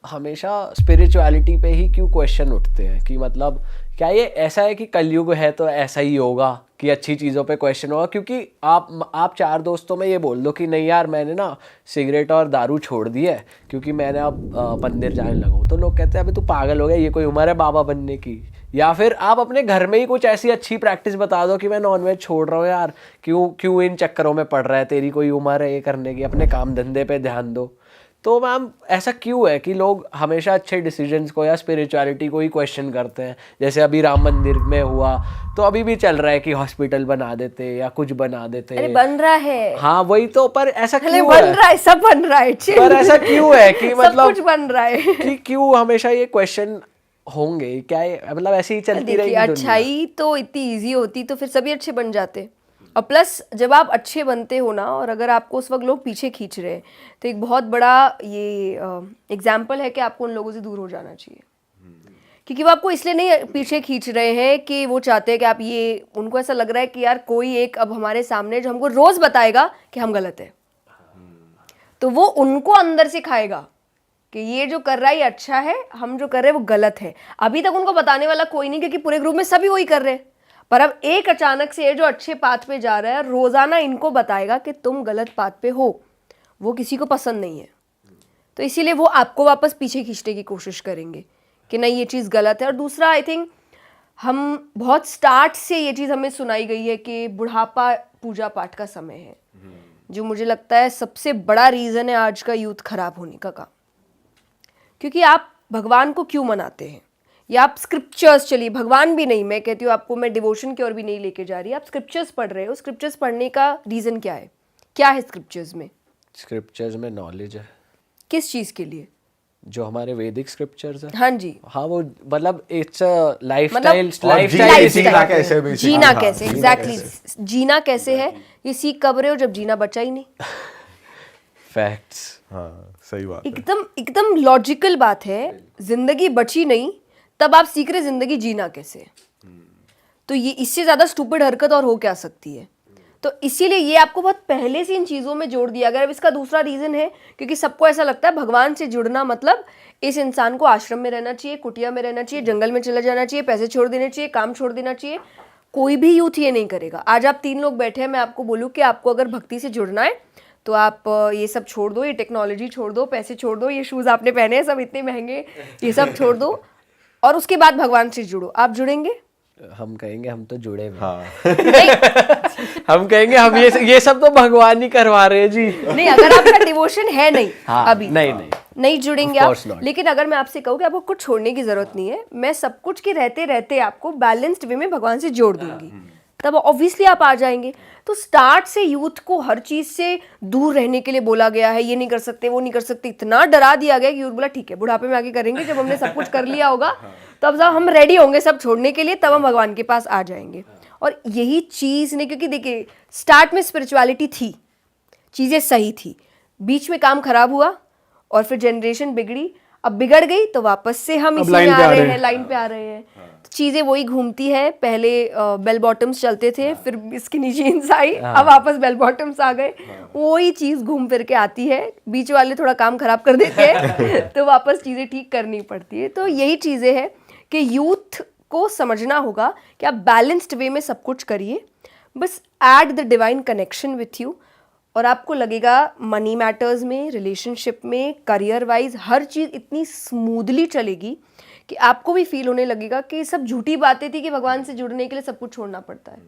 हमेशा स्पिरिचुअलिटी पे ही क्यों क्वेश्चन उठते हैं कि मतलब क्या ये ऐसा है कि कलयुग है तो ऐसा ही होगा कि अच्छी चीज़ों पे क्वेश्चन होगा? क्योंकि आप 4 दोस्तों में ये बोल दो कि नहीं यार मैंने ना सिगरेट और दारू छोड़ दी है क्योंकि मैंने अब मंदिर जाने लगा हूँ, तो लोग कहते हैं अबे तू पागल हो गया, ये कोई उम्र है बाबा बनने की? या फिर आप अपने घर में ही कुछ ऐसी अच्छी प्रैक्टिस बता दो कि मैं नॉनवेज छोड़ रहा हूँ यार, क्यों क्यों इन चक्करों में पड़ रहा है, तेरी कोई उम्र है ये करने की, अपने काम धंधे पे ध्यान दो। तो मैम ऐसा क्यों है कि लोग हमेशा अच्छे डिसीजंस को या स्पिरिचुअलिटी को ही क्वेश्चन करते हैं? जैसे अभी राम मंदिर में हुआ, तो अभी भी चल रहा है कि हॉस्पिटल बना देते या कुछ बना देते। अरे बन रहा है। हाँ वही तो, पर ऐसा क्यों बन रहा है, सब बन रहा है, पर ऐसा क्यों है कि मतलब सब कुछ बन रहा है कि क्यों हमेशा ये क्वेश्चन होंगे? क्या है मतलब ऐसे ही चलती रहेगी दुनिया? अच्छाई तो इतनी इजी होती तो फिर सभी अच्छे बन जाते। और प्लस जब आप अच्छे बनते हो ना, और अगर आपको उस वक्त लोग पीछे खींच रहे हैं, तो एक बहुत बड़ा ये एग्जाम्पल है कि आपको उन लोगों से दूर हो जाना चाहिए। क्योंकि वो आपको इसलिए नहीं पीछे खींच रहे हैं कि वो चाहते हैं कि आप ये, उनको ऐसा लग रहा है कि यार कोई एक अब हमारे सामने जो हमको रोज बताएगा कि हम गलत है, तो वो उनको अंदर से खाएगा कि ये जो कर रहा है ये अच्छा है, हम जो कर रहे हैं वो गलत है। अभी तक उनको बताने वाला कोई नहीं, क्योंकि पूरे ग्रुप में सभी वही कर रहे हैं। पर अब एक अचानक से ये जो अच्छे पाथ पे जा रहा है, रोजाना इनको बताएगा कि तुम गलत पाथ पे हो, वो किसी को पसंद नहीं है। तो इसीलिए वो आपको वापस पीछे खींचने की कोशिश करेंगे कि नहीं ये चीज़ गलत है। और दूसरा, आई थिंक हम बहुत स्टार्ट से ये चीज़ हमें सुनाई गई है कि बुढ़ापा पूजा पाठ का समय है, जो मुझे लगता है सबसे बड़ा रीज़न है आज का यूथ खराब होने का काम। क्योंकि आप भगवान को क्यों मनाते हैं, या आप स्क्रिप्चर्स, चलिए भगवान भी नहीं, मैं कहती हूँ आपको, मैं डिवोशन की ओर भी नहीं लेके जा रही, आप स्क्रिप्चर्स पढ़ रहे हो, स्क्रिप्चर्स पढ़ने का रीज़न क्या है? क्या है स्क्रिप्चर्स में? स्क्रिप्चर्स में नॉलेज है। किस चीज़ के लिए? जो हमारे वैदिक स्क्रिप्चर्स है। हाँ जी। हाँ वो मतलब इट्स अ लाइफस्टाइल, जीना कैसे, जीना कैसे, एग्जैक्टली जीना कैसे है, ये सीख कब रहे हो जब जीना बचा ही नहीं। फैक्ट्स। हाँ सही बात, एकदम लॉजिकल बात है। जिंदगी बची नहीं, तब आप सीख रहे जिंदगी जीना कैसे। तो ये इससे ज्यादा स्टूपिड हरकत और हो क्या सकती है? तो इसीलिए ये आपको बहुत पहले से इन चीज़ों में जोड़ दिया गया। अब इसका दूसरा रीज़न है क्योंकि सबको ऐसा लगता है भगवान से जुड़ना मतलब इस इंसान को आश्रम में रहना चाहिए, कुटिया में रहना चाहिए, जंगल में चला जाना चाहिए, पैसे छोड़ देने चाहिए, काम छोड़ देना चाहिए। कोई भी यूथ ये नहीं करेगा। आज आप 3 लोग बैठे हैं, मैं आपको बोलूँ कि आपको अगर भक्ति से जुड़ना है तो आप ये सब छोड़ दो, ये टेक्नोलॉजी छोड़ दो, पैसे छोड़ दो, ये शूज़ आपने पहने हैं सब इतने महंगे, ये सब छोड़ दो और उसके बाद भगवान से जुड़ो। आप जुड़ेंगे? हम कहेंगे हम तो जुड़े हुए। हाँ हम कहेंगे हम ये सब तो भगवान ही करवा रहे हैं जी। नहीं, अगर आपका डिवोशन है नहीं, हाँ, अभी नहीं जुड़ेंगे आप। लेकिन अगर मैं आपसे कहूँ कि आपको कुछ छोड़ने की जरूरत नहीं है, मैं सब कुछ के रहते रहते आपको बैलेंस्ड वे में भगवान से जोड़ दूंगी, तब ऑब्वियसली आप आ जाएंगे। तो स्टार्ट से यूथ को हर चीज से दूर रहने के लिए बोला गया है, ये नहीं कर सकते, वो नहीं कर सकते, इतना डरा दिया गया कि यूथ बोला ठीक है बुढ़ापे में आके करेंगे, जब हमने सब कुछ कर लिया होगा तब जब हम रेडी होंगे सब छोड़ने के लिए, तब हम भगवान के पास आ जाएंगे। और यही चीज़ ने, क्योंकि देखिए स्टार्ट में स्पिरिचुअलिटी थी, चीज़ें सही थी, बीच में काम खराब हुआ और फिर जनरेशन बिगड़ी, अब बिगड़ गई तो वापस से हम इसी में आ रहे हैं, लाइन पे आ रहे हैं। तो चीज़ें वही घूमती है। पहले बेल बॉटम्स चलते थे, फिर इसकी नीचे जीन्स आई, अब वापस बेल बॉटम्स आ गए, वही चीज़ घूम फिर के आती है। बीच वाले थोड़ा काम खराब कर देते हैं तो वापस चीज़ें ठीक करनी पड़ती है। तो यही चीज़ें हैं कि यूथ को समझना होगा कि आप बैलेंस्ड वे में सब कुछ करिए, बस add the divine connection with you, और आपको लगेगा मनी मैटर्स में, रिलेशनशिप में, करियर वाइज हर चीज़ इतनी स्मूथली चलेगी कि आपको भी फील होने लगेगा कि सब झूठी बातें थी कि भगवान से जुड़ने के लिए सब कुछ छोड़ना पड़ता है,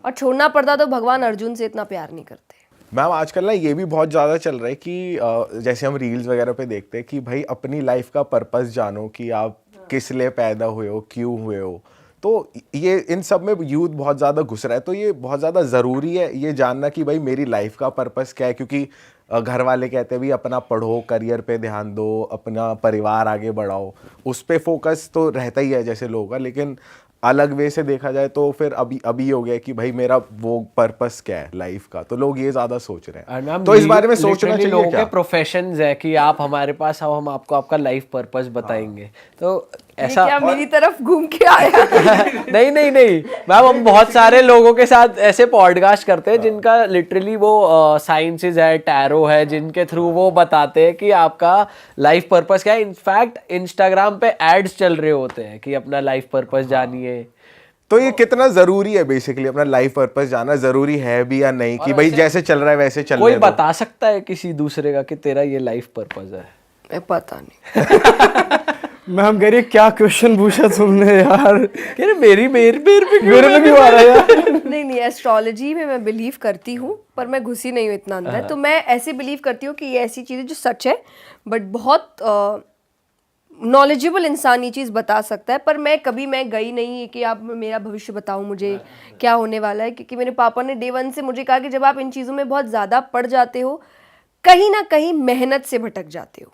और छोड़ना पड़ता तो भगवान अर्जुन से इतना प्यार नहीं करते। मैम आजकल ना ये भी बहुत ज़्यादा चल रहा है कि जैसे हम रील्स वगैरह पे देखते हैं कि भाई अपनी लाइफ का पर्पस जानो, कि आप किस लिए पैदा हुए हो, क्यों हुए हो। तो ये इन सब में यूथ बहुत ज़्यादा घुस रहा है, तो ये बहुत ज़्यादा ज़रूरी है ये जानना कि भाई मेरी लाइफ का पर्पस क्या है। क्योंकि घर वाले कहते हैं भी अपना पढ़ो, करियर पे ध्यान दो, अपना परिवार आगे बढ़ाओ, उस पे फोकस तो रहता ही है जैसे लोगों का। लेकिन अलग वे से देखा जाए तो फिर अभी हो गया कि भाई मेरा वो पर्पस क्या है लाइफ का, तो लोग ये ज़्यादा सोच रहे हैं। तो इस बारे में सोचना चाहिए लोगों क्या? के प्रोफेशंस है कि आप हमारे पास आओ, हम आपको आपका लाइफ पर्पस बताएंगे। तो ऐसा क्या मेरी तरफ घूम के आया? नहीं नहीं नहीं मैम, हम बहुत सारे लोगों के साथ ऐसे पॉडकास्ट करते हैं जिनका लिटरली वो साइंसेज है, टैरो है, जिनके थ्रू वो बताते हैं कि आपका लाइफ पर्पस क्या है। इनफैक्ट इंस्टाग्राम पे एड्स चल रहे होते हैं कि अपना लाइफ पर्पस जानिए। तो ये कितना जरूरी है बेसिकली, अपना लाइफ पर्पस जानना जरूरी है भी या नहीं, कि भाई जैसे चल रहा है वैसे चल कोई बता सकता है किसी दूसरे का कि तेरा ये लाइफ पर्पस है? पता नहीं। मैम कह रही है क्या क्वेश्चन पूछा तुमने यार, मेरे मेरे में क्यों आ रहा है यार? नहीं, एस्ट्रोलॉजी में मैं बिलीव करती हूँ, पर मैं घुसी नहीं हूँ इतना अंदर। तो मैं ऐसे बिलीव करती हूँ कि ये ऐसी चीज़ है जो सच है, बट बहुत नॉलेजेबल इंसान ये चीज़ बता सकता है। पर मैं गई नहीं कि आप मेरा भविष्य बताओ मुझे क्या होने वाला है, क्योंकि मेरे पापा ने डे 1 से मुझे कहा कि जब आप इन चीज़ों में बहुत ज़्यादा पड़ जाते हो, कहीं ना कहीं मेहनत से भटक जाते हो।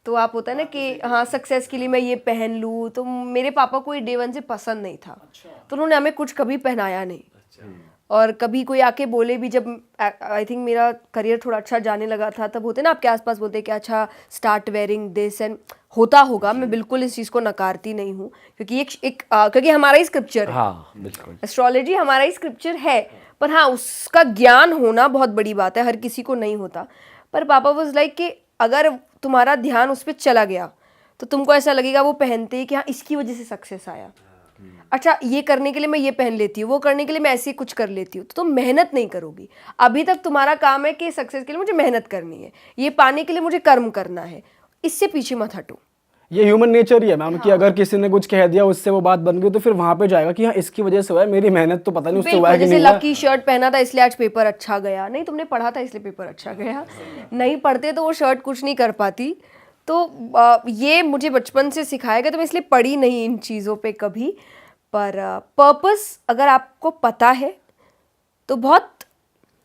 तो आप होता है ना कि हाँ सक्सेस के लिए मैं ये पहन लूँ, तो मेरे पापा को ये डे 1 से पसंद नहीं था। तो उन्होंने हमें कुछ कभी पहनाया नहीं। और कभी कोई आके बोले भी, जब आई थिंक मेरा करियर थोड़ा अच्छा जाने लगा था, तब होते ना आपके आसपास बोलते कि अच्छा स्टार्ट वेयरिंग दिस, एंड होता होगा, मैं बिल्कुल इस चीज़ को नकारती नहीं हूँ, क्योंकि क्योंकि हमारा ही स्क्रिप्चर है। हाँ बिल्कुल, एस्ट्रोलॉजी हमारा ही स्क्रिप्चर है, पर हाँ उसका ज्ञान होना बहुत बड़ी बात है, हर किसी को नहीं होता। पर पापा वाज लाइक कि अगर तुम्हारा ध्यान उस पर चला गया तो तुमको ऐसा लगेगा वो पहनते ही कि हाँ इसकी वजह से सक्सेस आया, अच्छा ये करने के लिए मैं ये पहन लेती हूँ, वो करने के लिए मैं ऐसे ही कुछ कर लेती हूँ, तो तुम मेहनत नहीं करोगी। अभी तक तुम्हारा काम है कि सक्सेस के लिए मुझे मेहनत करनी है, ये पाने के लिए मुझे कर्म करना है, इससे पीछे मत हटो। ये ह्यूमन नेचर ही है मैम, कि अगर किसी ने कुछ कह दिया उससे वो बात बन गई तो फिर वहां पे जाएगा कि हाँ इसकी वजह से हुआ है, मेरी मेहनत तो पता नहीं उससे हुआ है कि जैसे नहीं हुआ। लकी शर्ट पहना था इसलिए आज पेपर अच्छा गया, नहीं तुमने पढ़ा था इसलिए पेपर अच्छा गया, नहीं पढ़ते तो वो शर्ट कुछ नहीं कर पाती। तो ये मुझे बचपन से सिखाया गया, तो मैं इसलिए पढ़ी नहीं इन चीज़ों पे कभी। पर पर्पस अगर आपको पता है तो बहुत,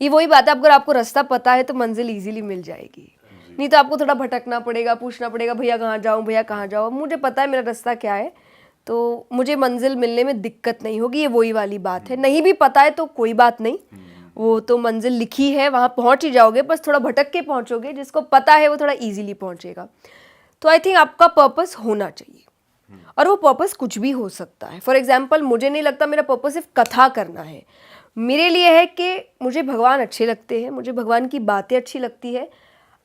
ये वही बात है, अगर आपको रास्ता पता है तो मंजिल इजीली मिल जाएगी, नहीं तो आपको थोड़ा भटकना पड़ेगा, पूछना पड़ेगा भैया कहाँ जाऊँ, भैया कहाँ जाऊँ। मुझे पता है मेरा रास्ता क्या है, तो मुझे मंजिल मिलने में दिक्कत नहीं होगी। ये वही वाली बात है, नहीं भी पता है तो कोई बात नहीं, वो तो मंजिल लिखी है, वहाँ पहुँच ही जाओगे, बस थोड़ा भटक के पहुँचोगे। जिसको पता है वो थोड़ा ईजिली पहुँचेगा। तो आई थिंक आपका पर्पस होना चाहिए, और वो पर्पस कुछ भी हो सकता है। फॉर एग्जाम्पल मुझे नहीं लगता मेरा पर्पस सिर्फ कथा करना है, मेरे लिए है कि मुझे भगवान अच्छे लगते हैं, मुझे भगवान की बातें अच्छी लगती है।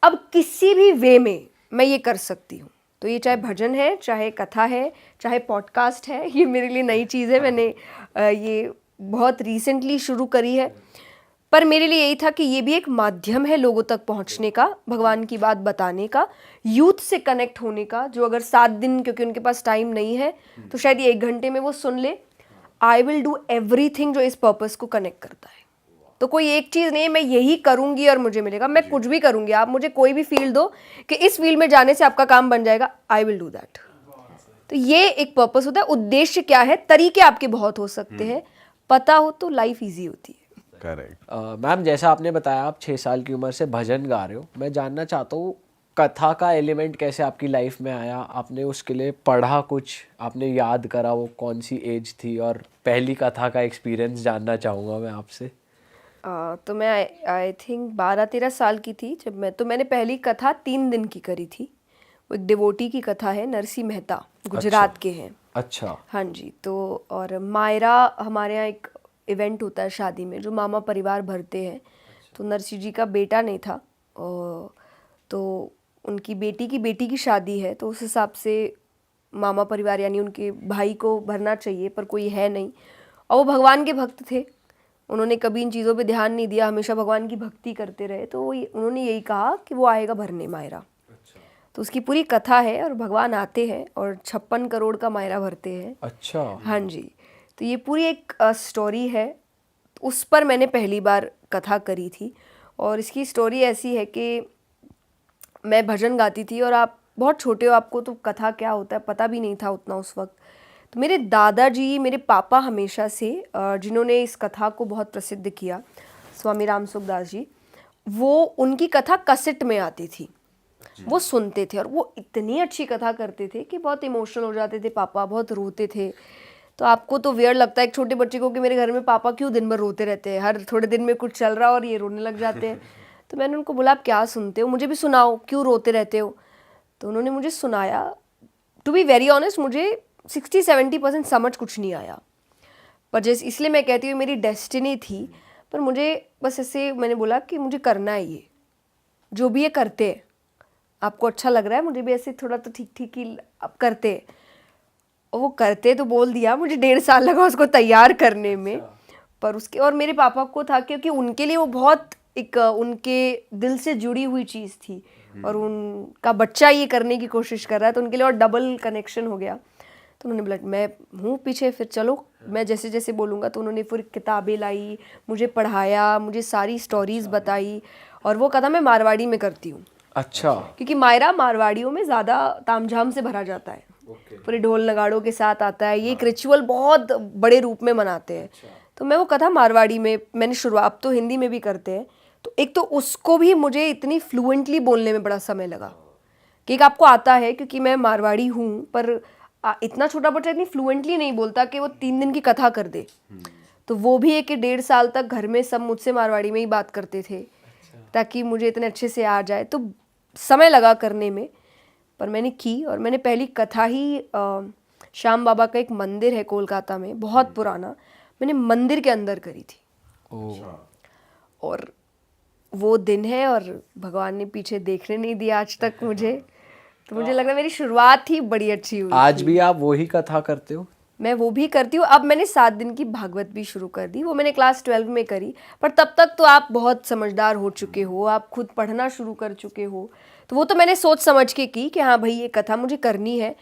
अब किसी भी वे में मैं ये कर सकती हूँ, तो ये चाहे भजन है, चाहे कथा है, चाहे पॉडकास्ट है, ये मेरे लिए नई चीज़ है, मैंने ये बहुत रिसेंटली शुरू करी है। पर मेरे लिए यही था कि ये भी एक माध्यम है लोगों तक पहुंचने का, भगवान की बात बताने का, यूथ से कनेक्ट होने का, जो अगर 7 दिन, क्योंकि उनके पास टाइम नहीं है, तो शायद ये 1 घंटे में वो सुन ले। आई विल डू एवरीथिंग जो इस पर्पस को कनेक्ट करता है। तो कोई एक चीज़ नहीं है मैं यही करूँगी और मुझे मिलेगा, मैं कुछ भी करूँगी। आप मुझे कोई भी फील्ड दो कि इस फील्ड में जाने से आपका काम बन जाएगा, आई विल डू दैट। तो ये एक पर्पस होता है। उद्देश्य क्या है, तरीके आपके बहुत हो सकते हैं, पता हो तो लाइफ ईजी होती है। करेक्ट। मैम जैसा आपने बताया आप 6 साल की उम्र से भजन गा रहे हो, मैं जानना चाहता हूँ कथा का एलिमेंट कैसे आपकी लाइफ में आया? आपने उसके लिए पढ़ा कुछ, आपने याद करा, वो कौन सी एज थी? और पहली कथा का एक्सपीरियंस जानना चाहूँगा मैं आपसे। तो मैं आई थिंक 12-13 साल की थी जब मैंने पहली कथा 3 दिन की करी थी। वो एक डिवोटी की कथा है, नरसी मेहता, गुजरात के हैं। अच्छा। हाँ जी। तो और मायरा, हमारे यहाँ एक इवेंट होता है शादी में जो मामा परिवार भरते हैं। तो नरसी जी का बेटा नहीं था, तो उनकी बेटी की शादी है, तो उस हिसाब से मामा परिवार यानी उनके भाई को भरना चाहिए, पर कोई है नहीं। और वो भगवान के भक्त थे, उन्होंने कभी इन चीज़ों पे ध्यान नहीं दिया, हमेशा भगवान की भक्ति करते रहे। तो उन्होंने यही कहा कि वो आएगा भरने मायरा। तो उसकी पूरी कथा है और भगवान आते हैं और 56 करोड़ का मायरा भरते हैं। अच्छा। हाँ जी। तो ये पूरी एक स्टोरी है, उस पर मैंने पहली बार कथा करी थी। और इसकी स्टोरी ऐसी है कि मैं भजन गाती थी, और आप बहुत छोटे हो, आपको तो कथा क्या होता है पता भी नहीं था उतना उस वक्त। तो मेरे दादाजी, मेरे पापा हमेशा से जिन्होंने इस कथा को बहुत प्रसिद्ध किया, स्वामी राम सुखदास जी, वो उनकी कथा कैसेट में आती थी, वो सुनते थे और वो इतनी अच्छी कथा करते थे कि बहुत इमोशनल हो जाते थे पापा, बहुत रोते थे। तो आपको तो वियर्ड लगता है एक छोटे बच्चे को कि मेरे घर में पापा क्यों दिन भर रोते रहते हैं, हर थोड़े दिन में कुछ चल रहा और ये रोने लग जाते हैं। तो मैंने उनको बोला आप क्या सुनते हो, मुझे भी सुनाओ, क्यों रोते रहते हो। तो उन्होंने मुझे सुनाया टू बी वेरी ऑनेस्ट मुझे 60-70% समझ कुछ नहीं आया, पर जैसे इसलिए मैं कहती हूँ मेरी डेस्टिनी थी। पर मुझे बस ऐसे मैंने बोला कि मुझे करना है, ये जो भी ये करते हैं, आपको अच्छा लग रहा है, मुझे भी ऐसे थोड़ा तो ठीक ठीक ही अब करते हैं। और वो करते तो बोल दिया, मुझे 1.5 साल लगा उसको तैयार करने में। पर उसके और मेरे पापा को था क्योंकि उनके लिए वो बहुत एक उनके दिल से जुड़ी हुई चीज़ थी और उनका बच्चा ये करने की कोशिश कर रहा है, तो उनके लिए और डबल कनेक्शन हो गया। तो उन्होंने बोला मैं हूँ पीछे, फिर चलो मैं जैसे जैसे बोलूँगा। तो उन्होंने फिर किताबें लाई, मुझे पढ़ाया, मुझे सारी स्टोरीज़ बताई। और वो कथा मैं मारवाड़ी में करती हूँ। अच्छा। क्योंकि मायरा मारवाड़ियों में ज़्यादा तामझाम से भरा जाता है, पूरे ढोल नगाड़ों के साथ आता है। ये एक रिचुअल बहुत बड़े रूप में मनाते हैं। तो मैं वो कथा मारवाड़ी में मैंने शुरुआत, तो हिंदी में भी करते हैं। तो एक तो उसको भी मुझे इतनी फ्लुएंटली बोलने में बड़ा समय लगा कि एक आपको आता है, क्योंकि मैं मारवाड़ी हूँ, पर इतना छोटा बच्चा इतनी फ्लुएंटली नहीं बोलता कि वो 3 दिन की कथा कर दे। तो वो भी एक 1.5 साल तक घर में सब मुझसे मारवाड़ी में ही बात करते थे ताकि मुझे इतने अच्छे से आ जाए। तो समय लगा करने में, पर मैंने की। और मैंने पहली कथा ही श्याम बाबा का एक मंदिर है कोलकाता में, बहुत पुराना, मैंने मंदिर के अंदर करी थी। और वो दिन है और भगवान ने पीछे देखने नहीं दिया आज तक मुझे। तो मुझे लग रहा है मेरी शुरुआत ही बड़ी अच्छी हुई। आज भी आप वही कथा करते हो? मैं वो भी करती हूँ। अब मैंने 7 दिन की भागवत भी शुरू कर दी, वो मैंने क्लास 12 में करी। पर तब तक तो आप बहुत समझदार हो चुके हो, आप खुद पढ़ना शुरू कर चुके हो। तो वो तो मैंने सोच समझ के की कि हाँ भाई ये कथा मुझे करनी है।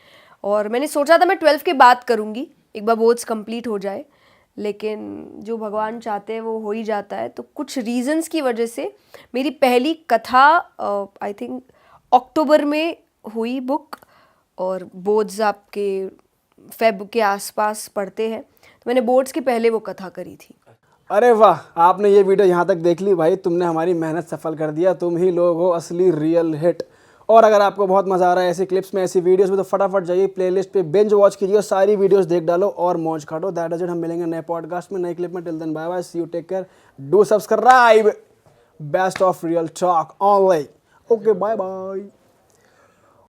और मैंने सोचा था मैं 12 के बाद करूँगी, एक बार बोर्ड्स कंप्लीट हो जाए। लेकिन जो भगवान चाहते हैं वो हो ही जाता है। तो कुछ रीजंस की वजह से मेरी पहली कथा आई थिंक अक्टूबर में हुई बुक, और बोर्ड्स आपके फेब के आसपास पढ़ते हैं। तो मैंने बोर्ड्स के पहले वो कथा करी थी। अरे वाह, आपने ये वीडियो यहाँ तक देख ली भाई, तुमने हमारी मेहनत सफल कर दिया। तुम ही लोग हो असली रियल हिट। और अगर आपको बहुत मजा आ रहा है ऐसी क्लिप्स में, ऐसी वीडियोस में, तो फटाफट जाइए प्लेलिस्ट पे, बिंज वॉच कीजिए, सारी वीडियोस देख डालो और मौज काटो। That is it. हम मिलेंगे नए पॉडकास्ट में, नए क्लिप में। Till then bye bye, see you, take care, do subscribe. Best of real talk online. Okay, bye bye.